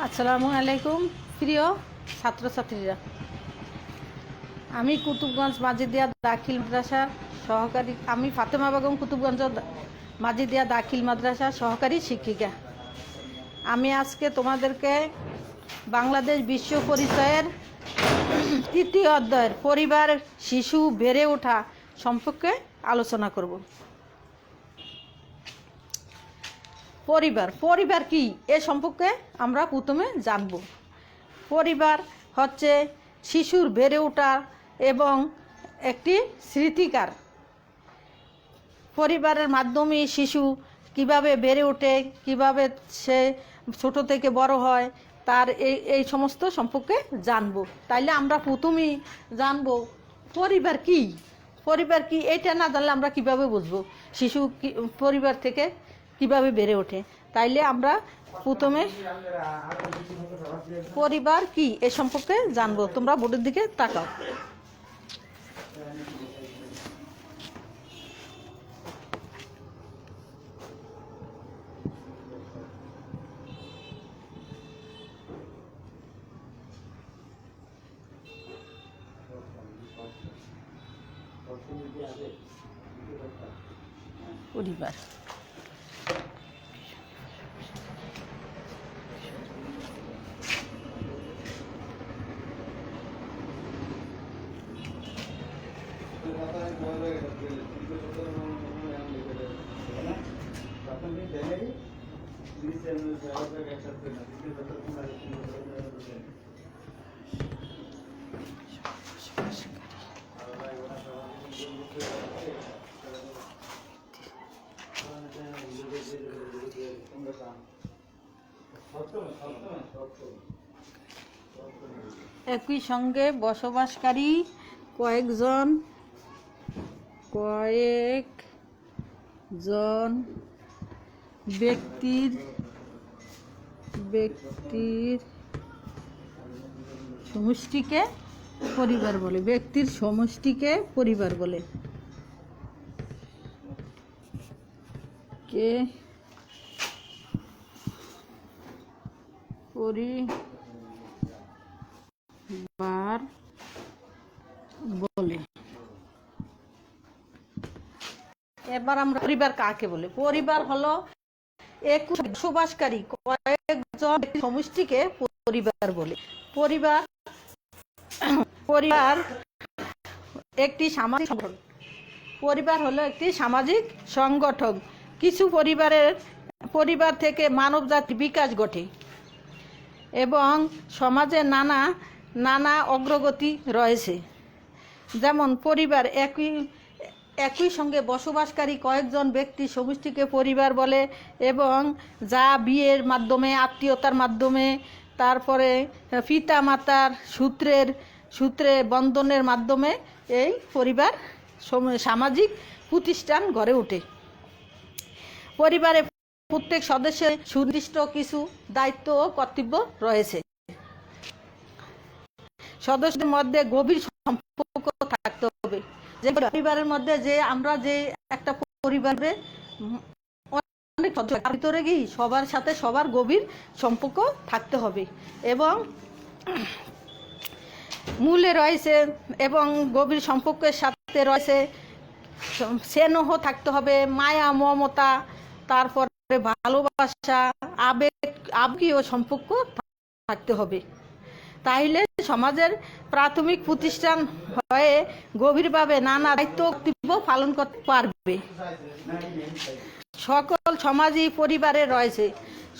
আসসালামু আলাইকুম প্রিয় ছাত্রছাত্রীরা, আমি কুতুবগঞ্জ মাজিদিয়া দাখিল মাদ্রাসার সহকারী। আমি ফাতেমা বেগম কুতুবগঞ্জ মাজিদিয়া দাখিল মাদ্রাসার সহকারী শিক্ষিকা। আমি আজকে তোমাদেরকে বাংলাদেশ বিশ্ব পরিচয়ের তৃতীয় অধ্যায়ের পরিবার শিশু বেড়ে ওঠা সম্পর্কে আলোচনা করব। পরিবার কি এ সম্পর্কে আমরা প্রথমে জানব। পরিবার হচ্ছে শিশুর বেড়ে ওঠা এবং একটি স্মৃতিকার। পরিবারের মাধ্যমে শিশু কিভাবে বেড়ে ওঠে, কিভাবে সে ছোট থেকে বড় হয়, তার এই সমস্ত সম্পর্কে জানব। তাইলে আমরা প্রথমেই জানব পরিবার কি এটা না জানলে আমরা কিভাবে বুঝবো শিশু পরিবার থেকে কিভাবে বেড়ে ওঠে। তাইলে আমরা প্রথমে পরিবার কি এ সম্পর্কে জানবো। তোমরা বোর্ডের দিকে তাকাও। পরিবার একই সঙ্গে বসবাসকারী কয়েকজন ব্যক্তির সমষ্টিকে পরিবার বলে। ব্যক্তির সমষ্টিকে পরিবার বলে। কে পরিবার বলে। এবার আমরা পরিবার কাকে বলে। পরিবার হলো এক বসবাসকারী কয়েকজন সমষ্টিকে পরিবার বলে। পরিবার একটি সামাজিক সংগঠন। পরিবার হলো একটি সামাজিক সংগঠন। কিছু পরিবার থেকে মানব জাতির বিকাশ ঘটে এবং সমাজে নানা অগ্রগতি রয়েছে। যেমন পরিবার একই সঙ্গে বসবাসকারী কয়েকজন ব্যক্তি সমষ্টিকে পরিবার বলে এবং যা বিয়ের মাধ্যমে, আত্মীয়তার মাধ্যমে, তারপরে পিতা মাতার সূত্রে বন্ধনের মাধ্যমে এই পরিবার সামাজিক প্রতিষ্ঠান গড়ে ওঠে। পরিবারে প্রত্যেক সদস্যের সুনির্দিষ্ট কিছু দায়িত্ব ও কর্তব্য রয়েছে। সদস্যদের মধ্যে গভীর সম্পর্ক থাকতে হবে। যে পরিবারের মধ্যে আমরা যে একটা পরিবারে অনেক সদস্যের ভিতরে সবার সাথে সবার গভীর সম্পর্ক থাকতে হবে এবং মূলে রয়েছে এবং গভীর সম্পর্কের সাথে রয়েছে স্নেহ থাকতে হবে, মায়া মমতা, তারপরে ভালোবাসা, আবেগীয় সম্পর্ক থাকতে হবে। তাইলে সমাজের প্রাথমিক প্রতিষ্ঠান হয়ে গভীরভাবে নানা দায়িত্ব কর্তব্য পালন করতে পারবে। সকল সমাজই পরিবারে রয়েছে।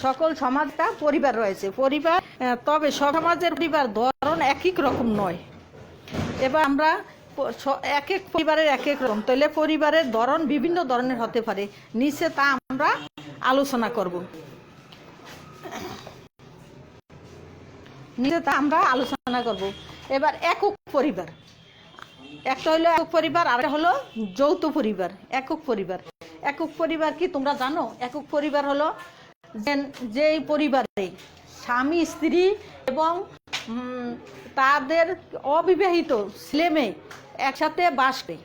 সকল সমাজটা পরিবার রয়েছে। তবে সমাজের পরিবার ধরন এক রকম নয়। এবার আমরা এক এক পরিবারের এক এক রকম। তাহলে পরিবারের ধরন বিভিন্ন ধরনের হতে পারে। নিচে তা আমরা আলোচনা করব। এবার একক পরিবার। একটা হলো একক পরিবার, আর হলো যৌথ পরিবার। একক পরিবার কি তোমরা জানো? একক পরিবার হলো যেই পরিবারে স্বামী স্ত্রী এবং তাদের অবিবাহিত ছেলে মেয়ে একসাথে বাস করে,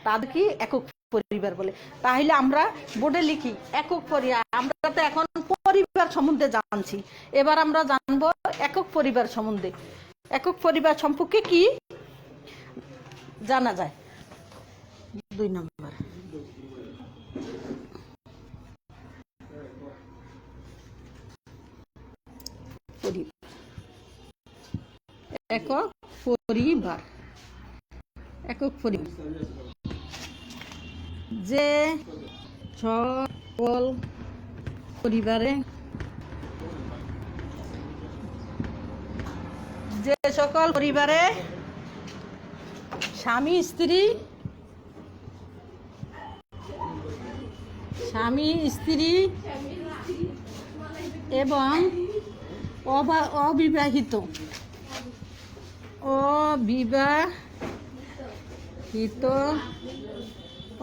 তাদের কি একক পরিবার বলে। তাহলে আমরা বোর্ডে লিখি একক পরিবার। আমরা তো এখন পরিবার সম্বন্ধে জানছি। এবার আমরা জানবো একক পরিবার সম্বন্ধে। একক পরিবার সম্পর্কে কি জানা যায়? 2 নম্বর, একক পরিবার। একক পরিবার যে সকল পরিবারে স্বামী স্ত্রী এবং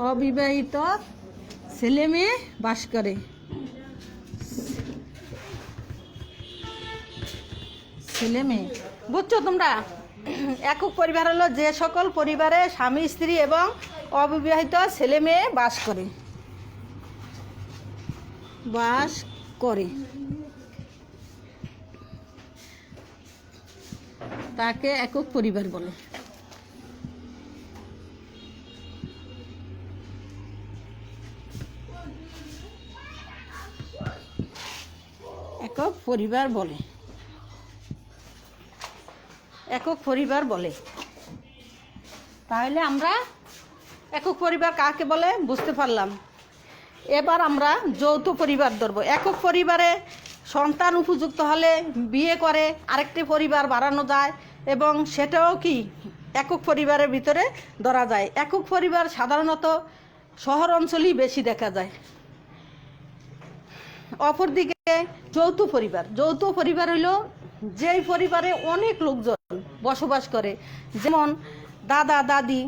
অবিবাহিত ছেলে মেয়ে বাস করে। ছেলে মেয়ে বুঝছো তোমরা? একক পরিবার হলো যে সকল পরিবারে স্বামী স্ত্রী এবং অবিবাহিত ছেলে মেয়ে বাস করে তাকে একক পরিবার বলে। একক পরিবার বলে। তাহলে আমরা একক পরিবার কাকে বলে বুঝতে পারলাম। এবার আমরা যৌথ পরিবার ধরবো। একক পরিবারে সন্তান উপযুক্ত হলে বিয়ে করে আরেকটি পরিবার বাড়ানো যায় এবং সেটাও কি একক পরিবারের ভিতরে ধরা যায়। একক পরিবার সাধারণত শহর অঞ্চলেই বেশি দেখা যায়। অপরদিকে যৌথ পরিবার হলো যেই পরিবারে অনেক লোকজন বসবাস করে, যেমন দাদা দাদি,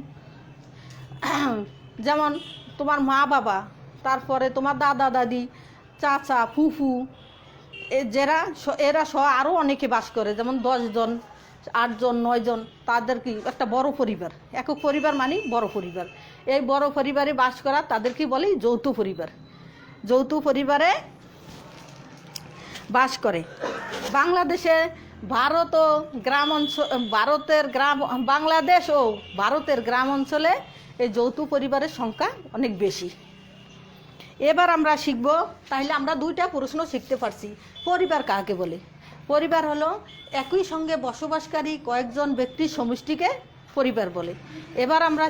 যেমন তোমার মা বাবা, তারপরে তোমার দাদা দাদি, চাচা ফুফু, এরা সহ আরও অনেকে বাস করে, যেমন 10 জন 8 জন 9 জন, তাদের কি একটা বড় পরিবার। একক পরিবার মানে বড় পরিবার। এই বড় পরিবারে বাস করা তাদেরকে বলে যৌথ পরিবার। যৌথ পরিবারে বাস করে। বাংলাদেশে বাংলাদেশ ও ভারতের গ্রাম অঞ্চলে এই যৌথ পরিবারের সংখ্যা অনেক বেশি। এবার আমরা শিখব, তাহলে আমরা 2টা প্রশ্ন শিখতে পারছি। পরিবার কাকে বলে? পরিবার হলো একই সঙ্গে বসবাসকারী কয়েকজন ব্যক্তির সমষ্টিকে পরিবার বলে। এবার আমরা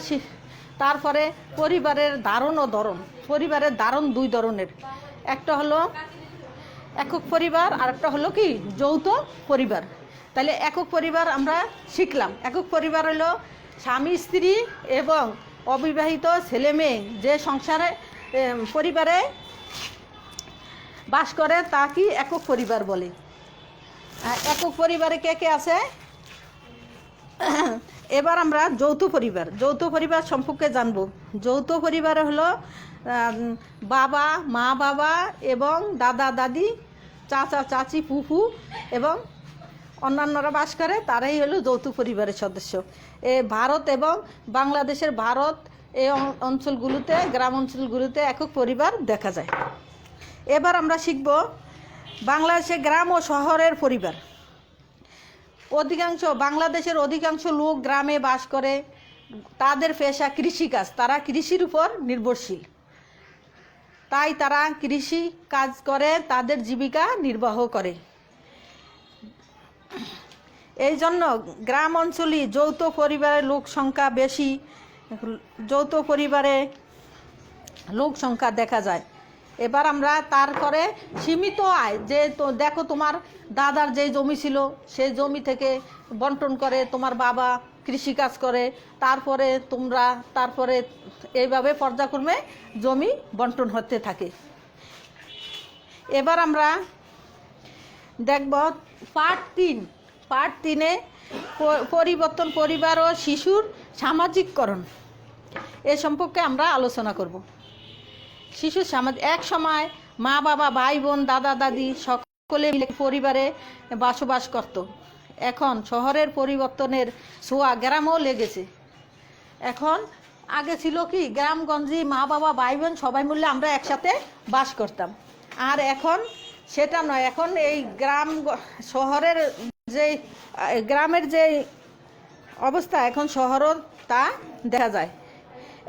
তারপরে পরিবারের ধারণ ও ধরন। পরিবারের ধারণ 2 ধরনের, একটা হলো একক পরিবার আর একটা হলো কি যৌথ পরিবার। তাহলে একক পরিবার আমরা শিখলাম। একক পরিবার হলো স্বামী স্ত্রী এবং অবিবাহিত ছেলে মেয়ে যে সংসারে পরিবারে বাস করে তা কি একক পরিবার বলে। একক পরিবারে কে কে আছে? এবার আমরা যৌথ পরিবার সম্পর্কে জানব। যৌথ পরিবার হলো বাবা মা বাবা এবং দাদা দাদি, চাচা চাচি ফুফু এবং অন্যান্যরা বাস করে, তারাই হলো যৌথ পরিবারের সদস্য। ভারত এবং বাংলাদেশের এই অঞ্চলগুলোতে, গ্রাম অঞ্চলগুলোতে একক পরিবার দেখা যায়। এবার আমরা শিখব বাংলাদেশের গ্রাম ও শহরের পরিবার। বাংলাদেশের অধিকাংশ লোক গ্রামে বাস করে। তাদের পেশা কৃষিকাজ, তারা কৃষির উপর নির্ভরশীল, তাই তারা কৃষি কাজ করে তাদের জীবিকা নির্বাহ করে। এই জন্য গ্রাম অঞ্চলে যৌথ পরিবারের লোক সংখ্যা বেশি। যৌথ পরিবারে লোক সংখ্যা দেখা যায়। এবার আমরা তারপরে সীমিত আয়, যে তো দেখো তোমার দাদার যে জমি ছিল সেই জমি থেকে বন্টন করে, তোমার বাবা কৃষিকাজ করে, তারপরে এইভাবে পর্যায়ক্রমে জমি বন্টন হতে থাকে। এবার আমরা দেখব পার্ট 3-এ পরিবর্তন পরিবার ও শিশুর সামাজিককরণ এ সম্পর্কে আমরা আলোচনা করব। শিশুর এক সময় মা বাবা ভাই বোন দাদা দাদি সকলে মিলে পরিবারে বসবাস করত। এখন শহরের পরিবর্তনের ছোঁয়া গ্রামেও লেগেছে। এখন আগে ছিল কি গ্রামগঞ্জে মা বাবা ভাই বোন সবাই মিলে আমরা একসাথে বাস করতাম, আর এখন সেটা নয়। এখন এই শহরের যে গ্রামের যে অবস্থা, এখন শহরও তা দেখা যায়।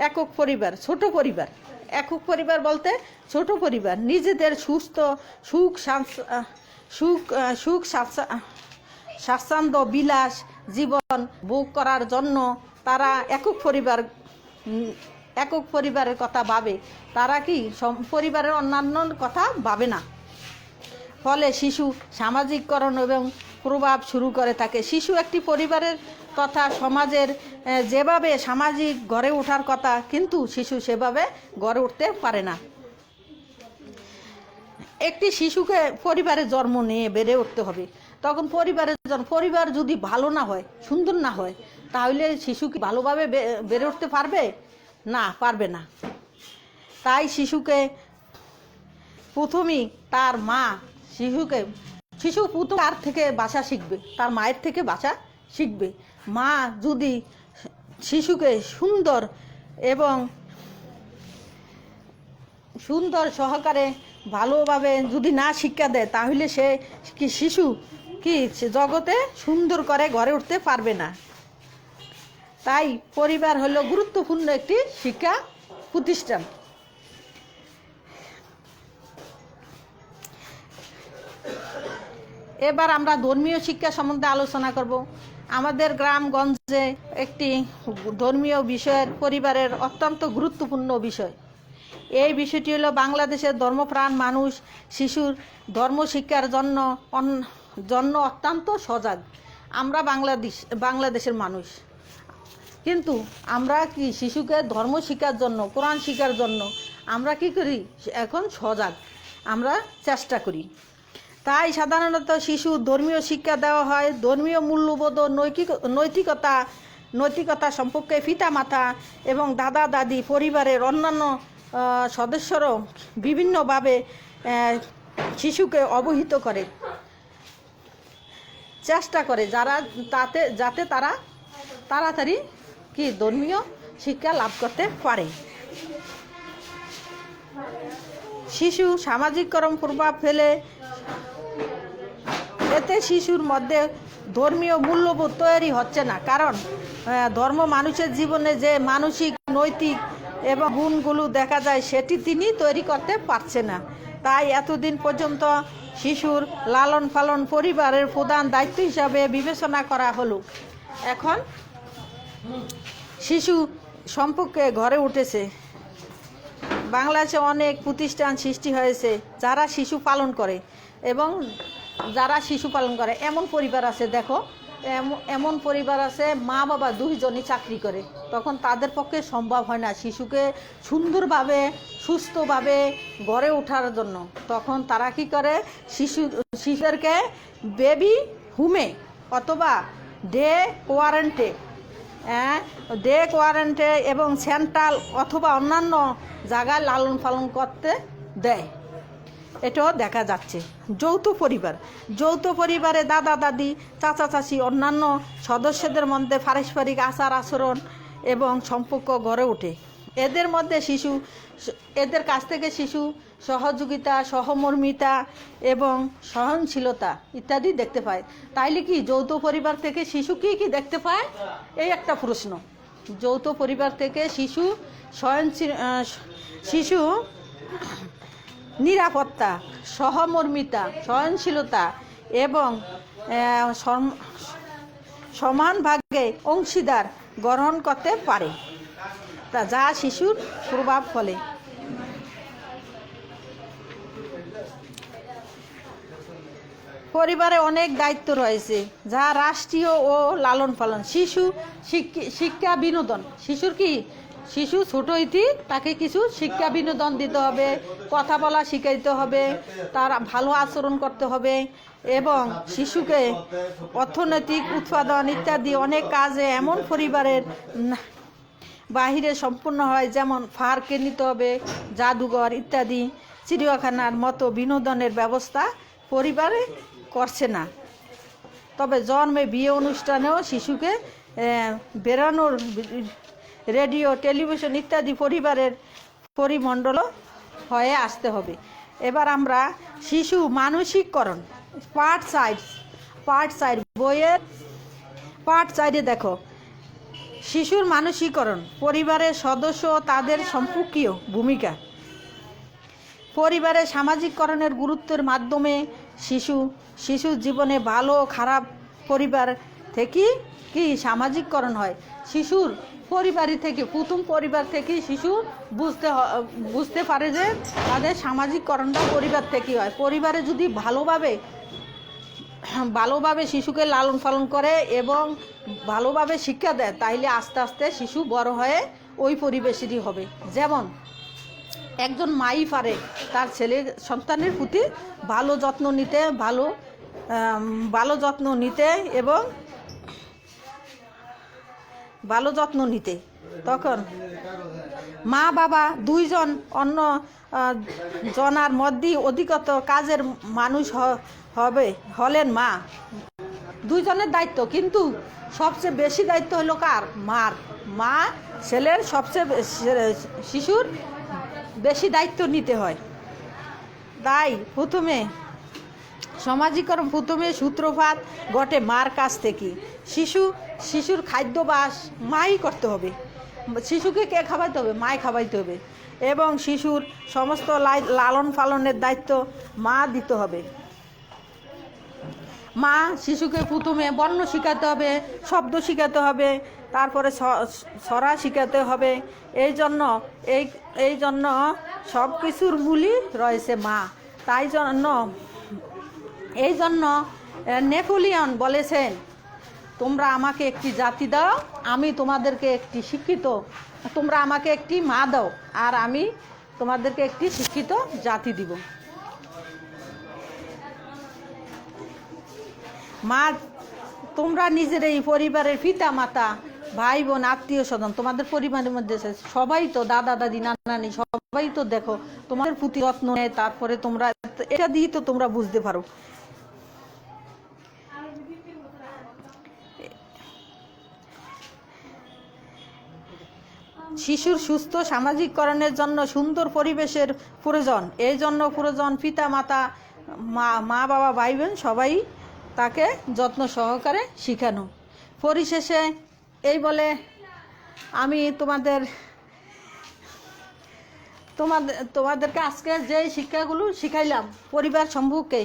একক পরিবার, ছোট পরিবার। একক পরিবার বলতে ছোট পরিবার নিজেদের সুখ স্বাচ্ছন্দ্য বিলাস জীবন ভোগ করার জন্য তারা একক পরিবারের কথা ভাবে। তারা কি পরিবারের অন্যান্য কথা ভাবে না। ফলে শিশু সামাজিককরণ এবং প্রভাব শুরু করে থাকে। শিশু একটি পরিবারের তথা সমাজের যেভাবে সামাজিক গড়ে ওঠার কথা, কিন্তু শিশু সেভাবে গড়ে উঠতে পারে না। একটি শিশুকে পরিবারে জন্ম নিয়ে বেড়ে উঠতে হবে। তখন পরিবার যদি ভালো না হয়, সুন্দর না হয়, তাহলে শিশু কি ভালোভাবে বেড়ে উঠতে পারবে? না, পারবে না। তাই শিশুকে প্রথমেই তার মা শিশু প্রথম তার থেকে ভাষা শিখবে, তার মায়ের থেকে ভাষা শিখবে। মা যদি শিশুকে সুন্দর সহকারে ভালোভাবে যদি না শিক্ষা দেয়, তাহলে শিশু জগতে সুন্দর করে গড়ে উঠতে পারবে না। তাই পরিবার হলো গুরুত্বপূর্ণ একটি শিক্ষা প্রতিষ্ঠান। এবার আমরা ধর্মীয় শিক্ষা সম্বন্ধে আলোচনা করব। আমাদের গ্রামগঞ্জে একটি ধর্মীয় বিষয়ের পরিবারের অত্যন্ত গুরুত্বপূর্ণ বিষয়। এই বিষয়টি হলো বাংলাদেশের ধর্মপ্রাণ মানুষ শিশুর ধর্ম শিক্ষার জন্য অত্যন্ত সজাগ। আমরা বাংলাদেশের মানুষ, কিন্তু আমরা কি শিশুকে ধর্ম শিক্ষার জন্য, কোরআন শিক্ষার জন্য আমরা কি করি? এখন সজাগ, আমরা চেষ্টা করি। তাই সাধারণত শিশু ধর্মীয় শিক্ষা দেওয়া হয়। ধর্মীয় মূল্যবোধ ও নৈতিকতা সম্পর্কে পিতামাতা এবং দাদা দাদি পরিবারের অন্যান্য সদস্যরাও বিভিন্নভাবে শিশুকে অবহিত করে, চেষ্টা করে যাতে তারা তাড়াতাড়ি ধর্মীয় শিক্ষা লাভ করতে পারে। শিশু সামাজিককরণ প্রভাব ফেলে। এতে শিশুর মধ্যে ধর্মীয় মূল্যবোধ তৈরি হচ্ছে না, কারণ ধর্ম মানুষের জীবনে যে মানসিক নৈতিক এবং গুণগুলো দেখা যায়, সেটি তিনি তৈরি করতে পারছে না। তাই এতদিন পর্যন্ত শিশুর লালন পালন পরিবারের প্রধান দায়িত্ব হিসাবে বিবেচনা করা হলো। এখন শিশু সম্পর্কে গড়ে উঠেছে। বাংলাদেশে অনেক প্রতিষ্ঠান সৃষ্টি হয়েছে যারা শিশু পালন করে, এবং এমন পরিবার আছে, দেখো এমন পরিবার আছে মা বাবা দুইজনই চাকরি করে, তখন তাদের পক্ষে সম্ভব হয় না শিশুকে সুন্দরভাবে সুস্থভাবে গড়ে ওঠার জন্য। তখন তারা কি করে? শিশুদেরকে বেবি হোমে অথবা ডে কোয়ারেন্টে এবং সেন্ট্রাল অথবা অন্যান্য জায়গায় লালন পালন করতে দেয়। এটাও দেখা যাচ্ছে। যৌথ পরিবারে দাদা দাদি চাচা চাচি অন্যান্য সদস্যদের মধ্যে পারস্পরিক আচার আচরণ এবং সম্পর্ক গড়ে ওঠে। এদের কাছ থেকে শিশু সহযোগিতা, সহমর্মিতা এবং সহনশীলতা ইত্যাদি দেখতে পায়। তাইলে কি যৌথ পরিবার থেকে শিশু কি দেখতে পায়? এই একটা প্রশ্ন। যৌথ পরিবার থেকে শিশু নিরাপত্তা, সহমর্মিতা, সহনশীলতা এবং সমান ভাগে অংশীদার গ্রহণ করতে পারে, যা শিশুর প্রভাব ফলে। পরিবারে অনেক দায়িত্ব রয়েছে, যা রাষ্ট্রীয় ও লালন পালন। শিক্ষা বিনোদন। শিশু ছোট হইতে তাকে কিছু শিক্ষা বিনোদন দিতে হবে, কথা বলা শিখাইতে হবে, তার ভালো আচরণ করতে হবে, এবং শিশুকে অর্থনৈতিক উৎপাদন ইত্যাদি অনেক কাজে এমন পরিবারের বাহিরে সম্পূর্ণ হয়, যেমন পার্কে নিতে হবে, জাদুঘর ইত্যাদি, চিড়িয়াখানার মতো বিনোদনের ব্যবস্থা পরিবারে করছে না। তবে জন্মে, বিয়ে অনুষ্ঠানেও শিশুকে বেরোনোর রেডিও, টেলিভিশন ইত্যাদি পরিবারের পরিমণ্ডল হয়ে আসতে হবে। এবার আমরা শিশু মানসিককরণ পার্ট সাইড বইয়ের পার্ট সাইডে দেখো, শিশুর মানসিকরণ, পরিবারের সদস্য তাদের সম্পর্কীয় ভূমিকা, পরিবারের সামাজিককরণের গুরুত্বের মাধ্যমে শিশুর জীবনে ভালো খারাপ পরিবার থেকে কি সামাজিককরণ হয়। শিশুর প্রথম পরিবার থেকে শিশু বুঝতে পারে যে তাদের সামাজিককরণটা পরিবার থেকেই হয়। পরিবারে যদি ভালোভাবে শিশুকে লালন পালন করে এবং ভালোভাবে শিক্ষা দেয়, তাইলে আস্তে আস্তে শিশু বড় হয়ে ওই পরিবেশেরই হবে। যেমন একজন মাই পারে তার সন্তানের প্রতি ভালো যত্ন নিতে তখন মা বাবা দুইজন অন্য জনার মধ্যে অধিকতর কাজের মানুষ হলেন মা। দুইজনের দায়িত্ব, কিন্তু সবচেয়ে বেশি দায়িত্ব হলো কার? মা ছেলের শিশুর বেশি দায়িত্ব নিতে হয়। তাই সামাজিকরণ প্রথমে সূত্রপাত ঘটে মার কাছ থেকে। শিশুর খাদ্যাভ্যাস মাই করতে হবে। শিশুকে কে খাওয়াইতে হবে? মাই খাওয়াইতে হবে। এবং শিশুর সমস্ত লালন পালনের দায়িত্ব মা দিতে হবে। মা শিশুকে প্রথমে বর্ণ শিখাতে হবে, শব্দ শিখাতে হবে, তারপরে ছড়া শিখাতে হবে। এই জন্য সব কিছুর মূলই রয়েছে মা। এই জন্য নেপোলিয়ন বলেছেন, তোমরা আমাকে একটি জাতি দাও, আমি তোমাদেরকে একটি শিক্ষিত, তোমরা আমাকে একটি মা দাও, আর আমি তোমাদেরকে একটি শিক্ষিত জাতি দিব। মা, তোমরা নিজের এই পরিবারের পিতা মাতা ভাই বোন আত্মীয় স্বজন তোমাদের পরিবারের মধ্যে সবাই তো দাদা দাদি নানা নানি সবাই তো দেখো তোমাদের প্রতি যত্ন নেয়। তারপরে তোমরা এটা দিয়ে তো তোমরা বুঝতে পারো। শিশুর সুস্থ সামাজিককরণের জন্য সুন্দর পরিবেশের প্রয়োজন। এই জন্য প্রয়োজন পিতা মাতা, মা বাবা ভাই বোন সবাই তাকে যত্ন সহকারে শিখানো। পরিশেষে এই বলে আমি তোমাদেরকে আজকে যেই শিক্ষাগুলো শিখাইলাম পরিবার সম্পর্কে,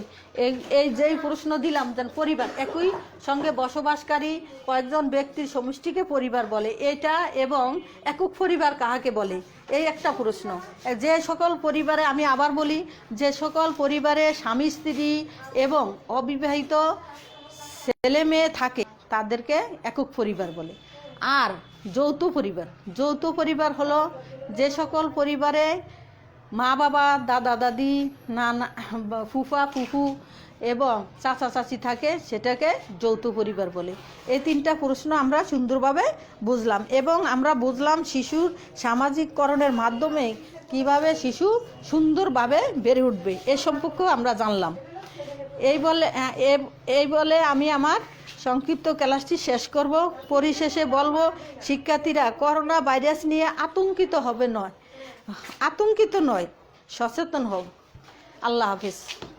এই যেই প্রশ্ন দিলাম, যেন পরিবার একই সঙ্গে বসবাসকারী কয়েকজন ব্যক্তির সমষ্টিকে পরিবার বলে, এটা এবং একক পরিবার কাহাকে বলে, এই একটা প্রশ্ন। যে সকল পরিবারে, আমি আবার বলি, যে সকল পরিবারে স্বামী স্ত্রী এবং অবিবাহিত ছেলে মেয়ে থাকে তাদেরকে একক পরিবার বলে। আর যৌথ পরিবার হলো যে সকল পরিবারে মা বাবা, দাদা দাদি, নানা ফুফা ফুফু এবং চাচা চাচি থাকে, সেটাকে যৌথ পরিবার বলে। এই তিনটা প্রশ্ন আমরা সুন্দরভাবে বুঝলাম, এবং আমরা বুঝলাম শিশুর সামাজিককরণের মাধ্যমে কিভাবে শিশু সুন্দরভাবে বেড়ে উঠবে, এ সম্পর্কেও আমরা জানলাম। এই বলে আমি আমার সংক্ষিপ্ত ক্লাসটি শেষ করব। পরিশেষে বলবো, শিক্ষার্থীরা করোনা ভাইরাস নিয়ে আতঙ্কিত নয়, সচেতন হও। আল্লাহ হাফিজ।